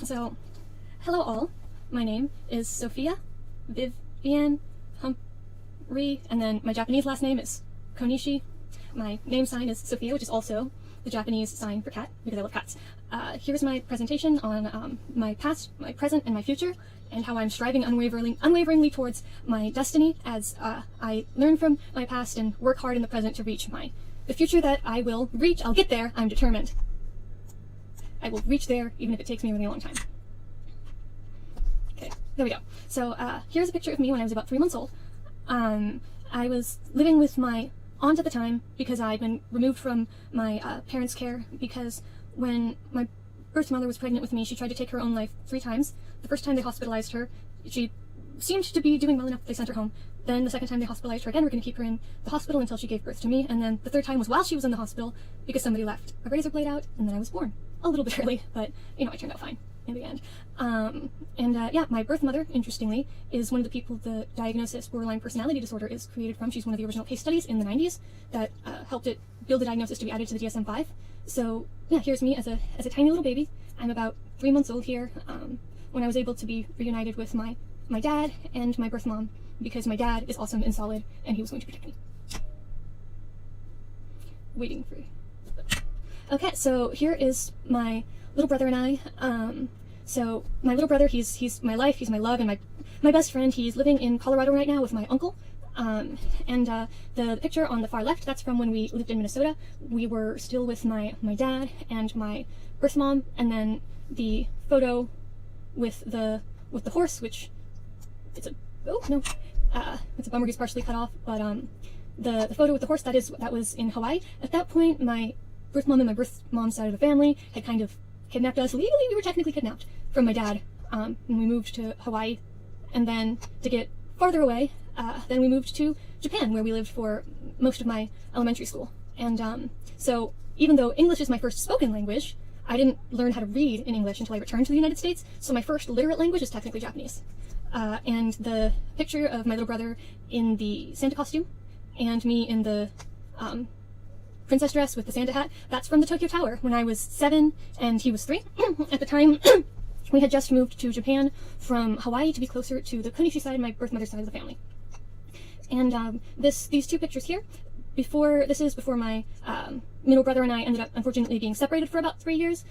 So, hello all. My name is Sophia Vivian Humphrey, and then my Japanese last name is Konishi. My name sign is Sophia, which is also the Japanese sign for cat, because I love cats. Here's my presentation on my past, my present, and my future, and how I'm striving unwaveringly towards my destiny as I learn from my past and work hard in the present to reach the future that I will reach. I'll get there. I'm determined. I will reach there, even if it takes me a really long time. Okay, there we go. So here's a picture of me when I was about 3 months old. I was living with my aunt at the time because I'd been removed from my parents' care, because when my birth mother was pregnant with me, she tried to take her own life 3 times. The first time they hospitalized her, she seemed to be doing well enough that they sent her home. Then the second time they hospitalized her again, we're going to keep her in the hospital until she gave birth to me. And then the third time was while she was in the hospital because somebody left a razor blade out, and then I was born. A little bit early, but you know, I turned out fine in the end. Yeah, my birth mother, interestingly, is one of the people the diagnosis borderline personality disorder is created from. She's one of the original case studies in the 90s that helped it build the diagnosis to be added to the DSM-5. So yeah, here's me as a tiny little baby. I'm about 3 months old here, when I was able to be reunited with my dad and my birth mom, because my dad is awesome and solid, and he was going to protect me. Waiting for... Okay, so here is my little brother and I. So my little brother, he's my life, he's my love, and my best friend. He's living in Colorado right now with my uncle. The picture on the far left, that's from when we lived in Minnesota. We were still with my dad and my birth mom, and then the photo with the horse, which it's a bummer he's partially cut off, but the photo with the horse, that was in Hawaii. At that point, my birth mom and my birth mom's side of the family had kind of kidnapped us. Legally, we were technically kidnapped from my dad when we moved to Hawaii, and then to get farther away, then we moved to Japan, where we lived for most of my elementary school. And so even though English is my first spoken language, I didn't learn how to read in English until I returned to the United States, so my first literate language is technically Japanese. And the picture of my little brother in the Santa costume and me in the princess dress with the Santa hat, that's from the Tokyo Tower when I was 7 and he was 3. At the time, we had just moved to Japan from Hawaii to be closer to the Konishi side, my birth mother's side of the family. And these 2 pictures here, this is before my middle brother and I ended up unfortunately being separated for about 3 years.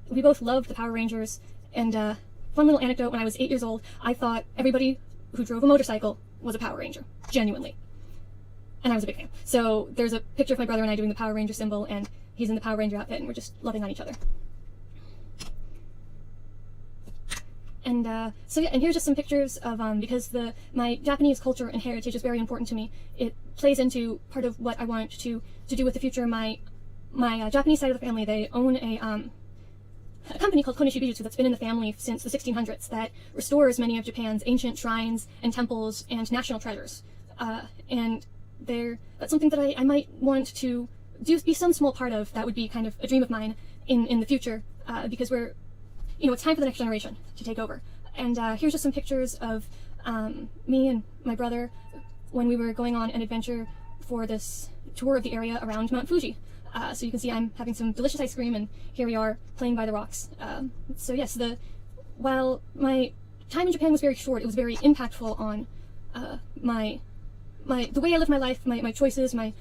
We both loved the Power Rangers, and fun little anecdote, when I was 8 years old, I thought everybody who drove a motorcycle was a Power Ranger, genuinely. And I was a big fan. So there's a picture of my brother and I doing the Power Ranger symbol, and he's in the Power Ranger outfit, and we're just loving on each other. And so yeah, and here's just some pictures of, because my Japanese culture and heritage is very important to me, it plays into part of what I want to do with the future. My Japanese side of the family, they own a company called Konishi Bijutsu that's been in the family since the 1600s that restores many of Japan's ancient shrines and temples and national treasures. And that's something that I might want to be some small part of. That would be kind of a dream of mine in the future, because it's time for the next generation to take over. And here's just some pictures of me and my brother when we were going on an adventure for this tour of the area around Mount Fuji. So you can see I'm having some delicious ice cream, and here we are playing by the rocks. So yes, while my time in Japan was very short, it was very impactful on the way I live my life, my choices, my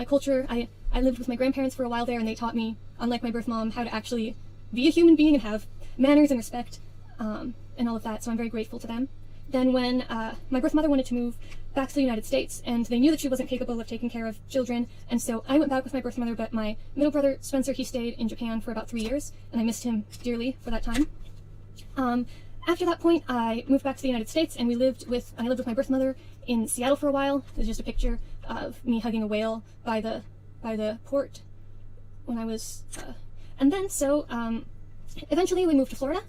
culture. I lived with my grandparents for a while there, and they taught me, unlike my birth mom, how to actually be a human being and have manners and respect, and all of that, so I'm very grateful to them. Then when my birth mother wanted to move back to the United States, and they knew that she wasn't capable of taking care of children, and so I went back with my birth mother, but my middle brother, Spencer, he stayed in Japan for about 3 years, and I missed him dearly for that time. After that point, I moved back to the United States, and I lived with my birth mother in Seattle for a while. There's just a picture of me hugging a whale by the port when I was, and then so eventually we moved to Florida,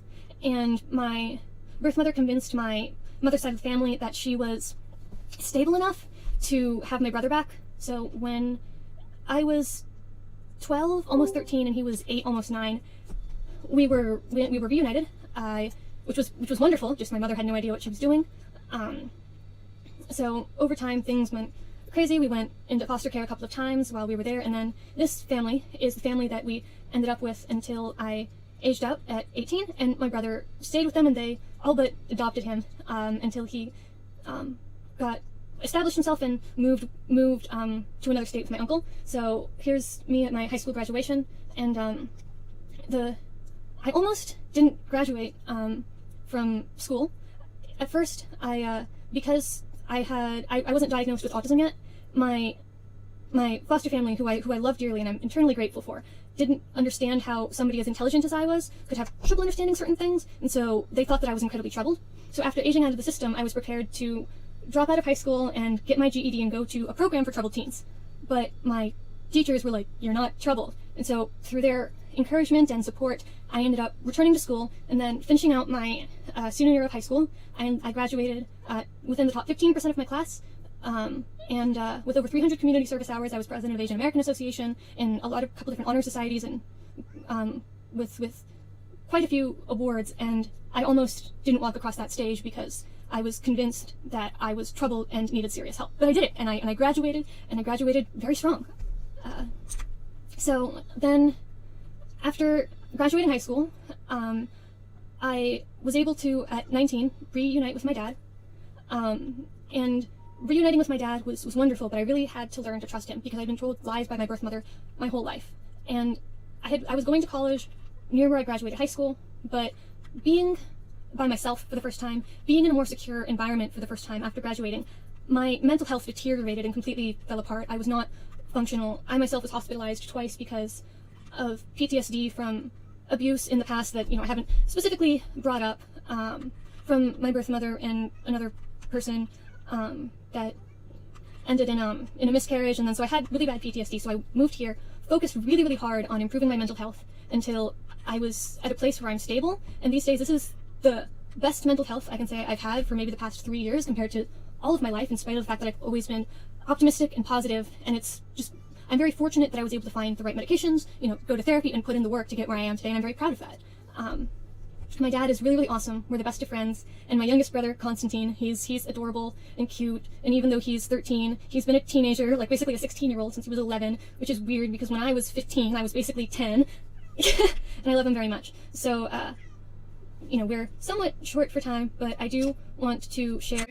and my birth mother convinced my mother's side of the family that she was stable enough to have my brother back. So when I was 12, almost 13, and he was 8, almost 9, we were reunited. Which was wonderful. Just my mother had no idea what she was doing. So over time things went crazy. We went into foster care a couple of times while we were there, and then this family is the family that we ended up with until I aged out at 18, and my brother stayed with them, and they all but adopted him until he got established himself and moved to another state with my uncle. So here's me at my high school graduation, and I almost didn't graduate from school. At first, because I wasn't diagnosed with autism yet, my foster family, who I love dearly and I'm eternally grateful for, didn't understand how somebody as intelligent as I was could have trouble understanding certain things, and so they thought that I was incredibly troubled. So after aging out of the system, I was prepared to drop out of high school and get my GED and go to a program for troubled teens. But my teachers were like, "You're not troubled." And so through their encouragement and support, I ended up returning to school and then finishing out my senior year of high school. I graduated within the top 15% of my class, and with over 300 community service hours. I was president of Asian American Association in a couple different honor societies, and with quite a few awards. And I almost didn't walk across that stage because I was convinced that I was troubled and needed serious help. But I did it, and I graduated, and I graduated very strong. So then, after graduating high school, I was able to, at 19, reunite with my dad. And reuniting with my dad was wonderful, but I really had to learn to trust him because I'd been told lies by my birth mother my whole life. And I was going to college near where I graduated high school, but being by myself for the first time, being in a more secure environment for the first time after graduating, my mental health deteriorated and completely fell apart. I was not functional. I myself was hospitalized twice because of PTSD from abuse in the past that I haven't specifically brought up from my birth mother and another person that ended in a miscarriage. And then so I had really bad PTSD, so I moved here, focused really, really hard on improving my mental health until I was at a place where I'm stable. And these days, this is the best mental health I can say I've had for maybe the past 3 years compared to all of my life, in spite of the fact that I've always been optimistic and positive. And it's just, I'm very fortunate that I was able to find the right medications, go to therapy and put in the work to get where I am today, and I'm very proud of that. My dad is really, really awesome. We're the best of friends. And my youngest brother, Constantine, he's adorable and cute. And even though he's 13, he's been a teenager, like basically a 16-year-old since he was 11, which is weird because when I was 15, I was basically 10. And I love him very much. So, we're somewhat short for time, but I do want to share.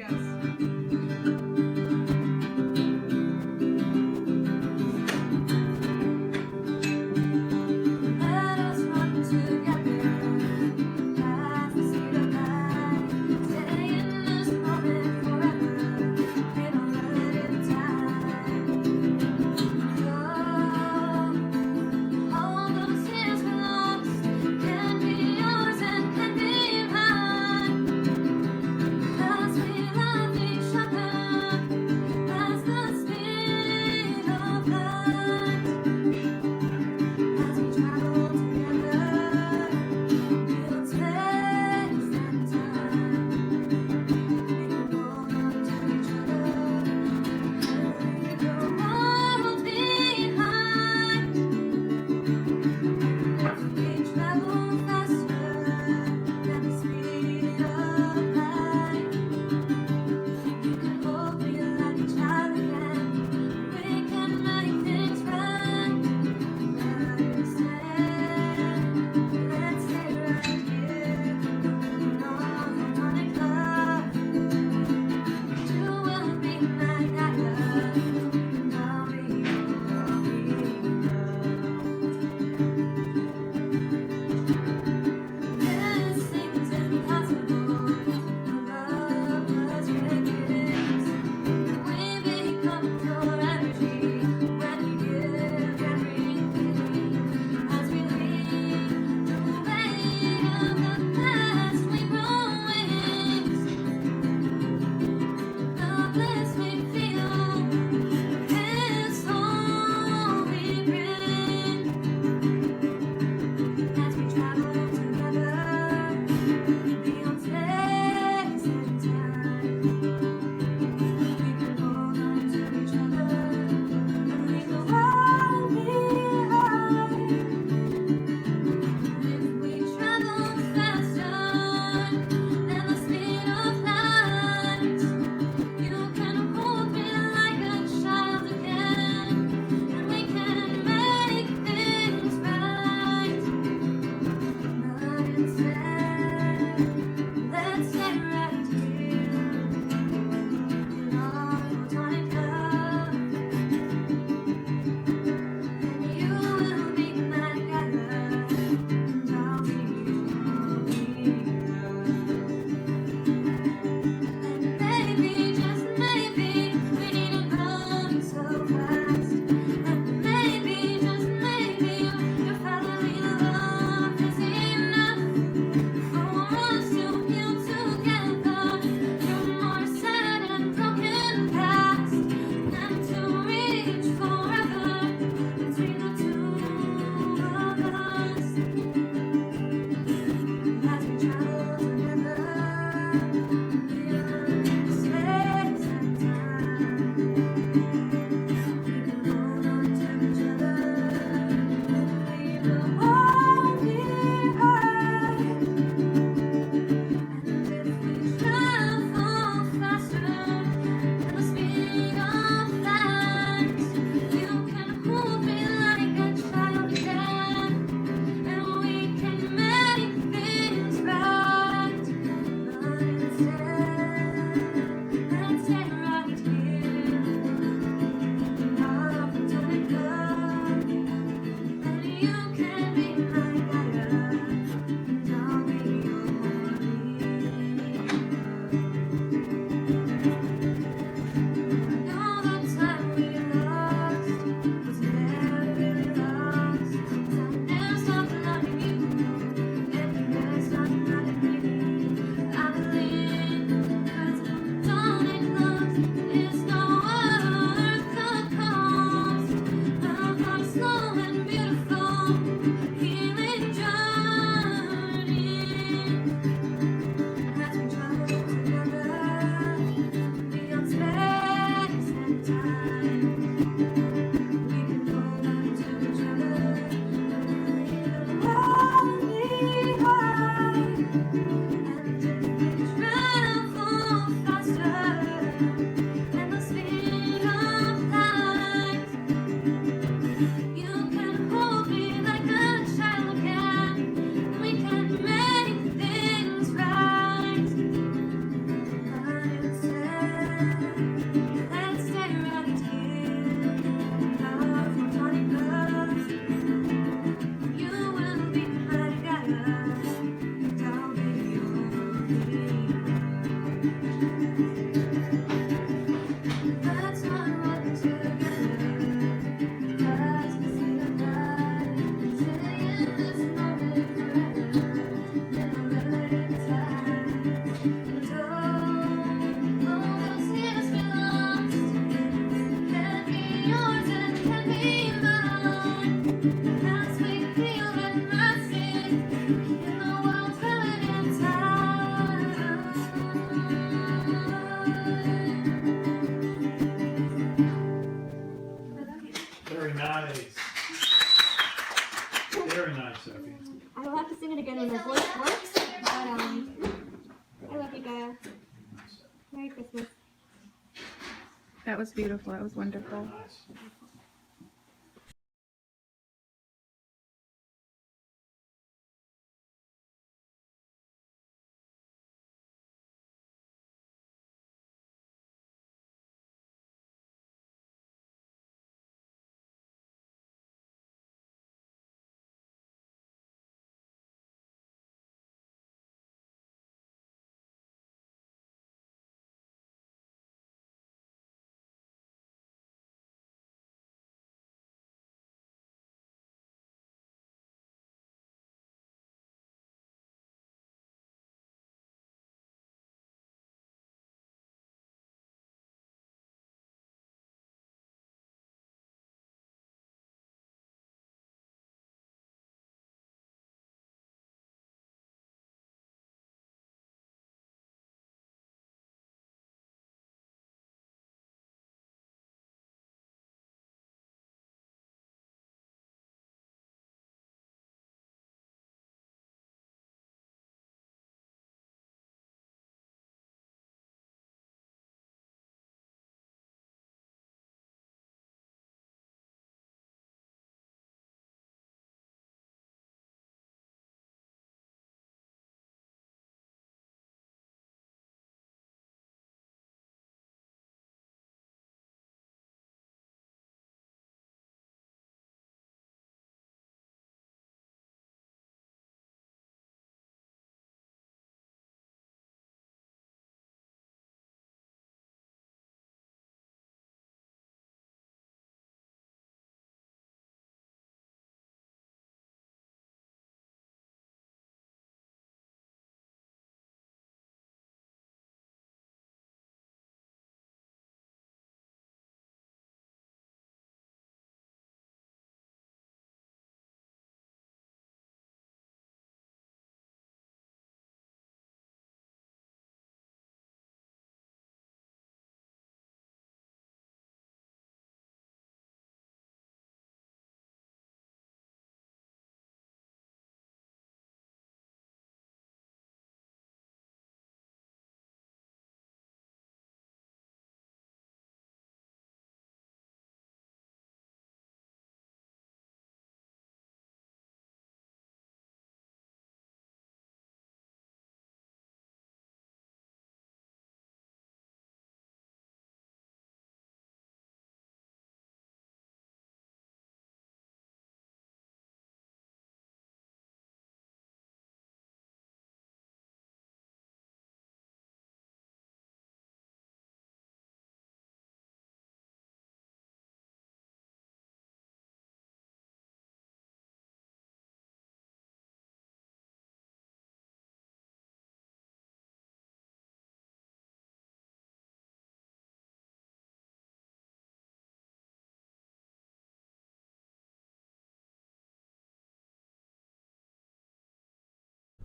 That was beautiful. That was wonderful.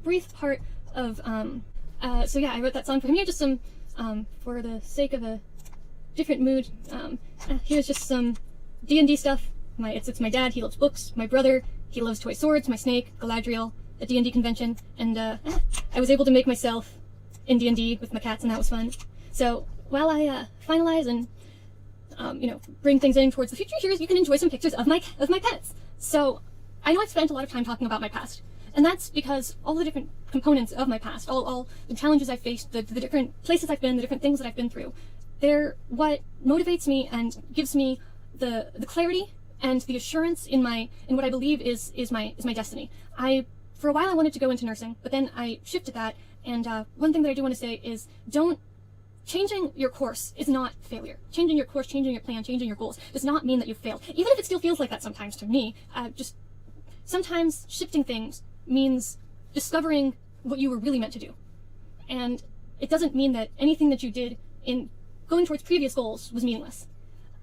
Brief part of so yeah, I wrote that song for him. Here, just some for the sake of a different mood. Here's just some D&D stuff. It's my dad. He loves books. My brother, he loves toy swords. My snake, Galadriel, at D&D convention, and I was able to make myself in D&D with my cats, and that was fun. So while I finalize and bring things in towards the future, you can enjoy some pictures of my pets. So I know I've spent a lot of time talking about my past. And that's because all the different components of my past, all the challenges I've faced, the different places I've been, the different things that I've been through, they're what motivates me and gives me the clarity and the assurance in what I believe is my destiny. For a while I wanted to go into nursing, but then I shifted that. And one thing that I do want to say is changing your course is not failure. Changing your course, changing your plan, changing your goals does not mean that you've failed. Even if it still feels like that sometimes to me, just sometimes shifting things means discovering what you were really meant to do. And it doesn't mean that anything that you did in going towards previous goals was meaningless.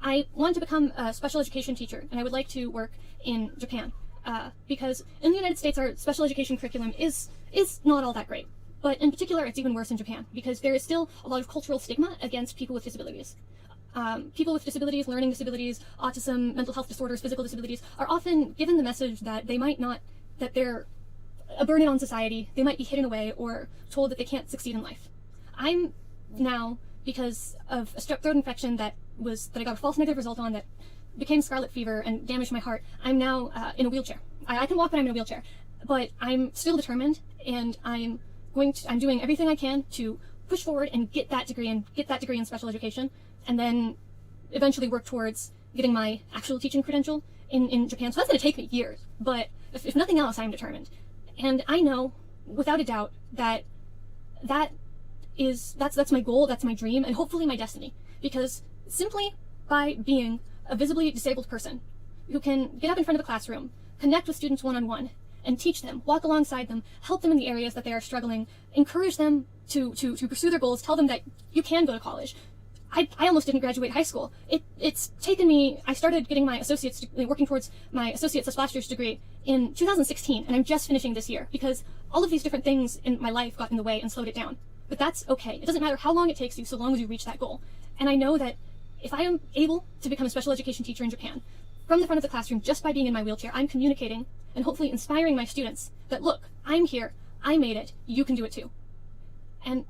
I want to become a special education teacher, and I would like to work in Japan, because in the United States our special education curriculum is not all that great. But in particular, it's even worse in Japan, because there is still a lot of cultural stigma against people with disabilities. People with disabilities, learning disabilities, autism, mental health disorders, physical disabilities, are often given the message that that they're a burden on society, they might be hidden away, or told that they can't succeed in life. I'm now, because of a strep throat infection that I got a false negative result on that became scarlet fever and damaged my heart. I'm now in a wheelchair. I can walk, but I'm in a wheelchair. But I'm still determined, and I'm doing everything I can to push forward and get that degree in special education, and then eventually work towards getting my actual teaching credential in Japan. So that's going to take me years, but if nothing else, I'm determined. And I know, without a doubt, that that's my goal, that's my dream, and hopefully my destiny. Because simply by being a visibly disabled person who can get up in front of a classroom, connect with students one-on-one, and teach them, walk alongside them, help them in the areas that they are struggling, encourage them to pursue their goals, tell them that you can go to college. I almost didn't graduate high school. It's taken me, I started getting my associate's, working towards my associate's master's degree in 2016, and I'm just finishing this year because all of these different things in my life got in the way and slowed it down. But that's okay. It doesn't matter how long it takes you, so long as you reach that goal. And I know that if I am able to become a special education teacher in Japan, from the front of the classroom, just by being in my wheelchair, I'm communicating and hopefully inspiring my students that, look, I'm here, I made it, you can do it too. And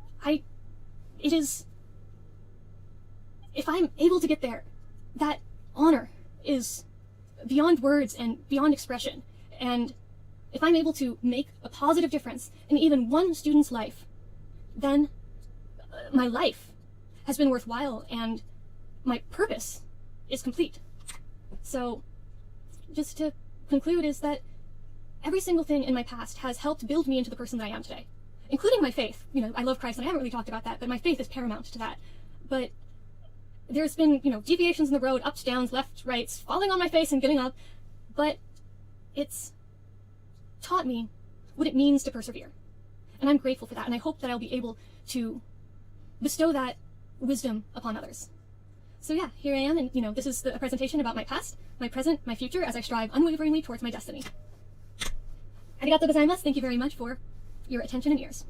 if I'm able to get there, that honor is beyond words and beyond expression. And if I'm able to make a positive difference in even one student's life, then my life has been worthwhile and my purpose is complete. So just to conclude is that every single thing in my past has helped build me into the person that I am today, including my faith. You know, I love Christ, and I haven't really talked about that, but my faith is paramount to that. But there's been, deviations in the road, ups, downs, left, rights, falling on my face and getting up, but it's taught me what it means to persevere. And I'm grateful for that, and I hope that I'll be able to bestow that wisdom upon others. So yeah, here I am, and this is a presentation about my past, my present, my future, as I strive unwaveringly towards my destiny. Arigatou gozaimasu. Thank you very much for your attention and ears.